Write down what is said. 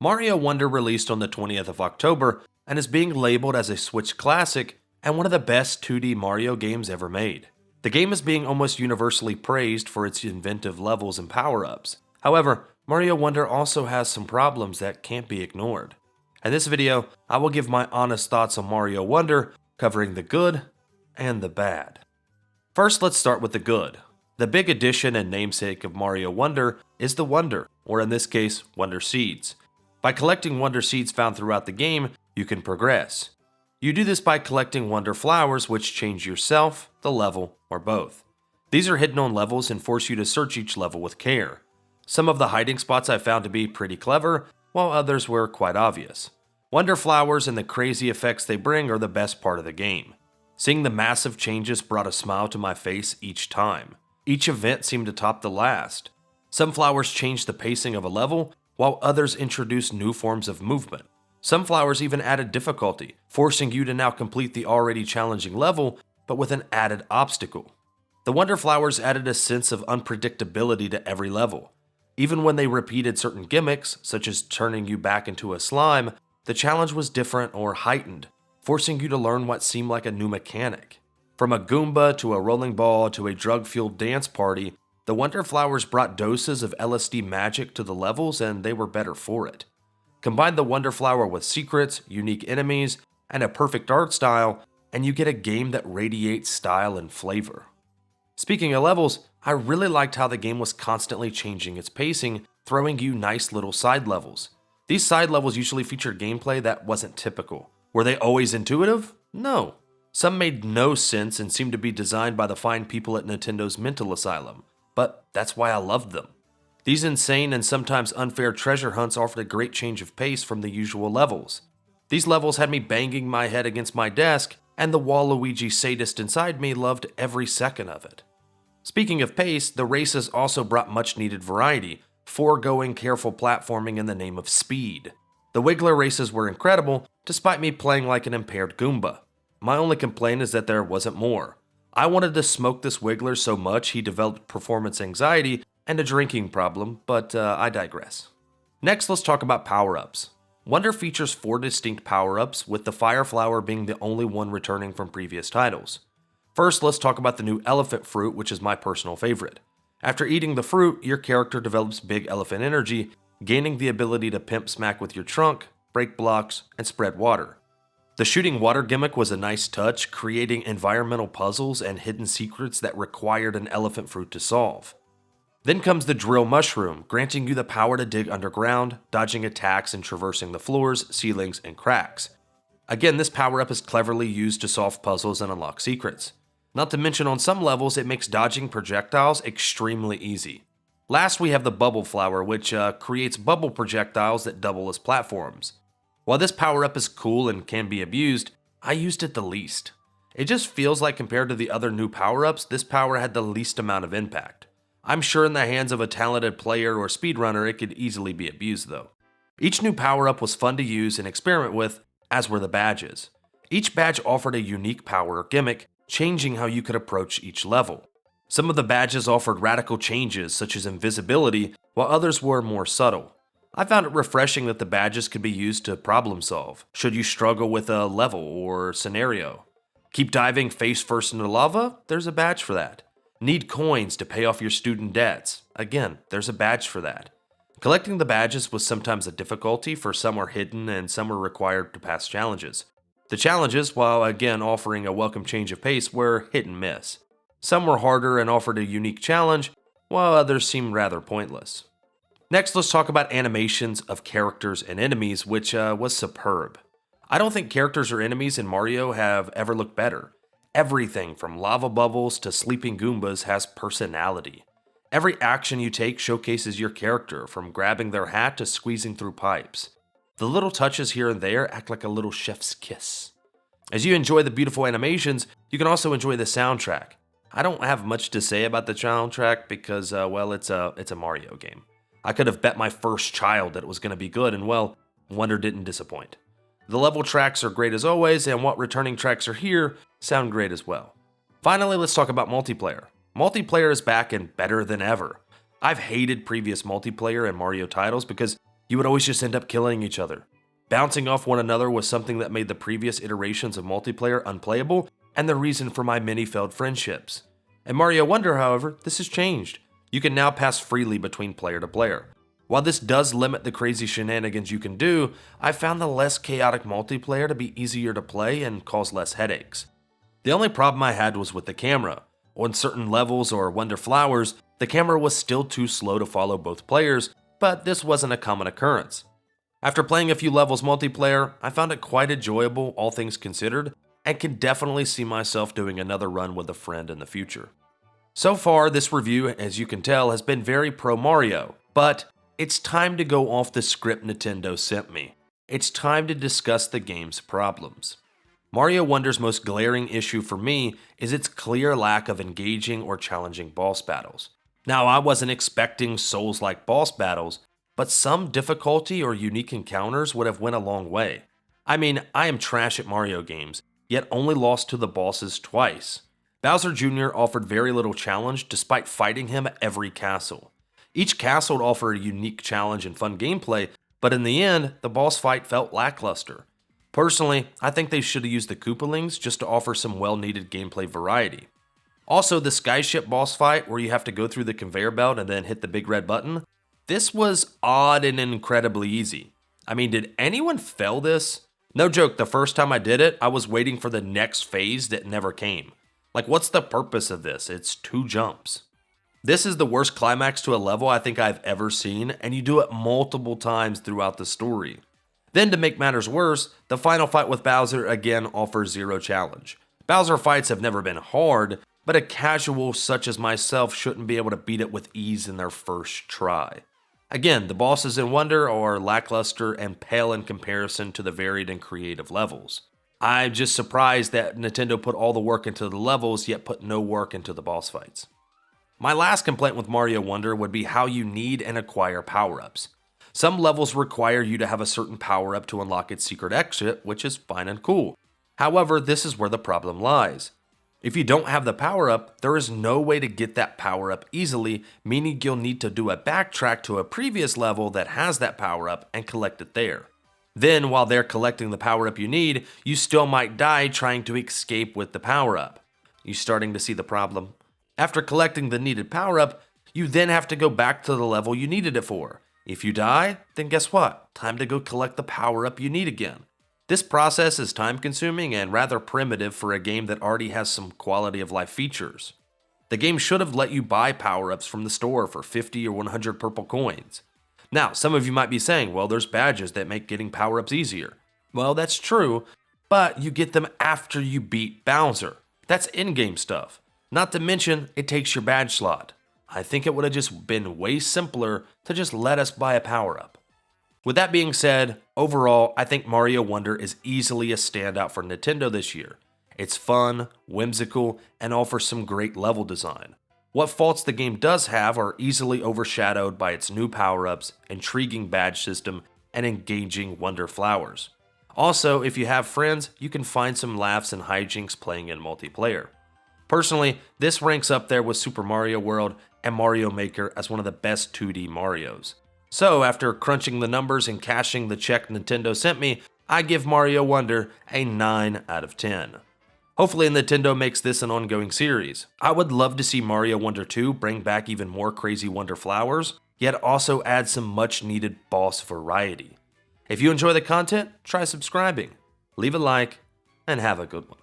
Mario Wonder released on the 20th of October and is being labeled as a Switch classic and one of the best 2D Mario games ever made. The game is being almost universally praised for its inventive levels and power-ups. However, Mario Wonder also has some problems that can't be ignored. In this video, I will give my honest thoughts on Mario Wonder, covering the good and the bad. First, let's start with the good. The big addition and namesake of Mario Wonder is the Wonder, or in this case, Wonder Seeds. By collecting Wonder Seeds found throughout the game, you can progress. You do this by collecting Wonder Flowers, which change yourself, the level, or both. These are hidden on levels and force you to search each level with care. Some of the hiding spots I found to be pretty clever, while others were quite obvious. Wonder Flowers and the crazy effects they bring are the best part of the game. Seeing the massive changes brought a smile to my face each time. Each event seemed to top the last. Some flowers changed the pacing of a level, while others introduced new forms of movement. Some flowers even added difficulty, forcing you to now complete the already challenging level, but with an added obstacle. The Wonder Flowers added a sense of unpredictability to every level. Even when they repeated certain gimmicks, such as turning you back into a slime, the challenge was different or heightened, forcing you to learn what seemed like a new mechanic. From a Goomba to a rolling ball to a drug-fueled dance party, the Wonder Flowers brought doses of LSD magic to the levels, and they were better for it. Combine the Wonder Flower with secrets, unique enemies, and a perfect art style, and you get a game that radiates style and flavor. Speaking of levels, I really liked how the game was constantly changing its pacing, throwing you nice little side levels. These side levels usually featured gameplay that wasn't typical. Were they always intuitive? No. Some made no sense and seemed to be designed by the fine people at Nintendo's mental asylum, but that's why I loved them. These insane and sometimes unfair treasure hunts offered a great change of pace from the usual levels. These levels had me banging my head against my desk, and the Waluigi sadist inside me loved every second of it. Speaking of pace, the races also brought much needed variety, foregoing careful platforming in the name of speed. The Wiggler races were incredible, despite me playing like an impaired Goomba. My only complaint is that there wasn't more. I wanted to smoke this Wiggler so much he developed performance anxiety and a drinking problem, but I digress. Next, let's talk about power-ups. Wonder features 4 distinct power-ups, with the Fire Flower being the only one returning from previous titles. First, let's talk about the new Elephant Fruit, which is my personal favorite. After eating the fruit, your character develops Big Elephant Energy, gaining the ability to pimp smack with your trunk, break blocks, and spread water. The shooting water gimmick was a nice touch, creating environmental puzzles and hidden secrets that required an elephant fruit to solve. Then comes the Drill Mushroom, granting you the power to dig underground, dodging attacks and traversing the floors, ceilings, and cracks. Again, this power-up is cleverly used to solve puzzles and unlock secrets. Not to mention, on some levels, it makes dodging projectiles extremely easy. Last, we have the Bubble Flower, which creates bubble projectiles that double as platforms. While this power-up is cool and can be abused, I used it the least. It just feels like compared to the other new power-ups, this power had the least amount of impact. I'm sure in the hands of a talented player or speedrunner it could easily be abused though. Each new power-up was fun to use and experiment with, as were the badges. Each badge offered a unique power or gimmick, changing how you could approach each level. Some of the badges offered radical changes such as invisibility, while others were more subtle. I found it refreshing that the badges could be used to problem solve, should you struggle with a level or scenario. Keep diving face first into lava? There's a badge for that. Need coins to pay off your student debts? Again, there's a badge for that. Collecting the badges was sometimes a difficulty, for some were hidden and some were required to pass challenges. The challenges, while again offering a welcome change of pace, were hit and miss. Some were harder and offered a unique challenge, while others seemed rather pointless. Next, let's talk about animations of characters and enemies, which was superb. I don't think characters or enemies in Mario have ever looked better. Everything from lava bubbles to sleeping Goombas has personality. Every action you take showcases your character, from grabbing their hat to squeezing through pipes. The little touches here and there act like a little chef's kiss. As you enjoy the beautiful animations, you can also enjoy the soundtrack. I don't have much to say about the soundtrack because, well, it's a Mario game. I could have bet my first child that it was going to be good, and well, Wonder didn't disappoint. The level tracks are great as always, and what returning tracks are here sound great as well. Finally, let's talk about multiplayer. Multiplayer is back and better than ever. I've hated previous multiplayer and Mario titles because You would always just end up killing each other. Bouncing off one another was something that made the previous iterations of multiplayer unplayable and the reason for my many failed friendships. In Mario Wonder, however, this has changed. You can now pass freely between player to player. While this does limit the crazy shenanigans you can do, I found the less chaotic multiplayer to be easier to play and cause less headaches. The only problem I had was with the camera. On certain levels or Wonder Flowers, the camera was still too slow to follow both players, but this wasn't a common occurrence. After playing a few levels multiplayer, I found it quite enjoyable, all things considered, and can definitely see myself doing another run with a friend in the future. So far, this review, as you can tell, has been very pro Mario, but it's time to go off the script Nintendo sent me. It's time to discuss the game's problems. Mario Wonder's most glaring issue for me is its clear lack of engaging or challenging boss battles. Now, I wasn't expecting Souls-like boss battles, but some difficulty or unique encounters would have went a long way. I mean, I am trash at Mario games, yet only lost to the bosses twice. Bowser Jr. offered very little challenge despite fighting him at every castle. Each castle offered a unique challenge and fun gameplay, but in the end, the boss fight felt lackluster. Personally, I think they should have used the Koopalings just to offer some well-needed gameplay variety. Also, the Skyship boss fight where you have to go through the conveyor belt and then hit the big red button, this was odd and incredibly easy. I mean, did anyone fail this? No joke, the first time I did it, I was waiting for the next phase that never came. Like, what's the purpose of this? It's 2 jumps. This is the worst climax to a level I think I've ever seen, and you do it multiple times throughout the story. Then to make matters worse, the final fight with Bowser again offers 0 challenge. Bowser fights have never been hard, but a casual such as myself shouldn't be able to beat it with ease in their first try. Again, the bosses in Wonder are lackluster and pale in comparison to the varied and creative levels. I'm just surprised that Nintendo put all the work into the levels yet put no work into the boss fights. My last complaint with Mario Wonder would be how you need and acquire power-ups. Some levels require you to have a certain power-up to unlock its secret exit, which is fine and cool. However, this is where the problem lies. If you don't have the power-up, there is no way to get that power-up easily, meaning you'll need to do a backtrack to a previous level that has that power-up and collect it there. Then, while they're collecting the power-up you need, you still might die trying to escape with the power-up. You starting to see the problem? After collecting the needed power-up, you then have to go back to the level you needed it for. If you die, then guess what? Time to go collect the power-up you need again. This process is time-consuming and rather primitive for a game that already has some quality of life features. The game should have let you buy power-ups from the store for 50 or 100 purple coins. Now, some of you might be saying, well, there's badges that make getting power-ups easier. Well, that's true, but you get them after you beat Bowser. That's in-game stuff. Not to mention, it takes your badge slot. I think it would have just been way simpler to just let us buy a power-up. With that being said, overall, I think Mario Wonder is easily a standout for Nintendo this year. It's fun, whimsical, and offers some great level design. What faults the game does have are easily overshadowed by its new power-ups, intriguing badge system, and engaging Wonder Flowers. Also, if you have friends, you can find some laughs and hijinks playing in multiplayer. Personally, this ranks up there with Super Mario World and Mario Maker as one of the best 2D Marios. So after crunching the numbers and cashing the check Nintendo sent me, I give Mario Wonder a 9 out of 10. Hopefully Nintendo makes this an ongoing series. I would love to see Mario Wonder 2 bring back even more crazy Wonder Flowers, yet also add some much needed boss variety. If you enjoy the content, try subscribing, leave a like, and have a good one.